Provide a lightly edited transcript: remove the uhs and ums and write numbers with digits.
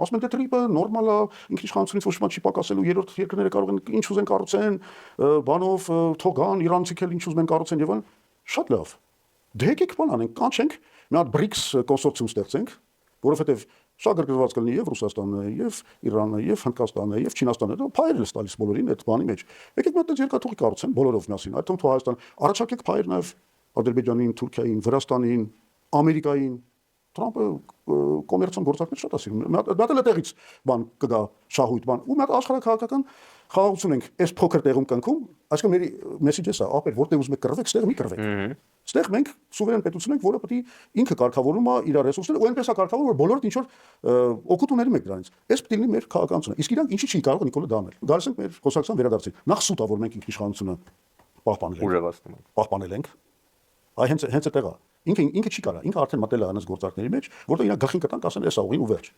Ասում են դե տրիպը նորմալ է, ինքնիշխանությունից ոչ մի չի պակասելու, երրորդ երկրները կարող են ինչ ուզեն կառուցեն, բանով թող գան, իրանցիք էլ ինչ ուզում են կառուցեն եւ այլն։ Շատ լավ։ Դե եկեք բան անենք, կանչենք, մի հատ BRICS կոնսորցիում ստեղծենք, որովհետեւ սա գրգռված կլինի եւ Ռուսաստանը, եւ Իրանը, եւ Հնդկաստանը, եւ Չինաստանը, դա փայլել է տալիս բոլորին այդ բանի մեջ։ Եկեք մի հատ երկաթուղի կառուցեն բոլորով միասին, այդ թվում Հայաստան, առաջարկեք փայլ նաեւ Ադրբեջանին, Թուրքիային, Վրաստանին, Ամերիկային, Թրամփը կոմերցիոն գործարքներ շատ ասի։ Մի հատ էլ այդտեղից բան կգա շահույթ բան։ Ու մի հատ աշխարհակահաղական խաղաղություն ենք այս փոքր տեղում կնքում, այսինքն մեր մեսիջը սա, ապեր, որտեղ ուզում եք կռվեք, ստեղ մի կռվեք։ Ստեղ մենք սուվերեն պետություն ենք, որը պետք է ինքը կարգավորում է իր ռեսուրսները, ու այնպես է կարգավորում, որ բոլորդ ինչ որ օգուտ ունենում եք դրանից։ Այս պետք է լինի մեր քաղաքականությունը։ Իսկ իրանք ինչի չի կարող Նիկոլը դա անել։ Գալիս ենք մեր խոսակցության վերադարձին։ Նախ սուտ է, որ մենք ինքնիշխանությունը պահպանել ենք։ Այ հենց այդտեղ է։ Ինքը չի կարա, ինքը արդեն մտել է անց գործարքների մեջ, որտեղ իրանք գլխին կտան, կասեն, էս աղին ու վերջ։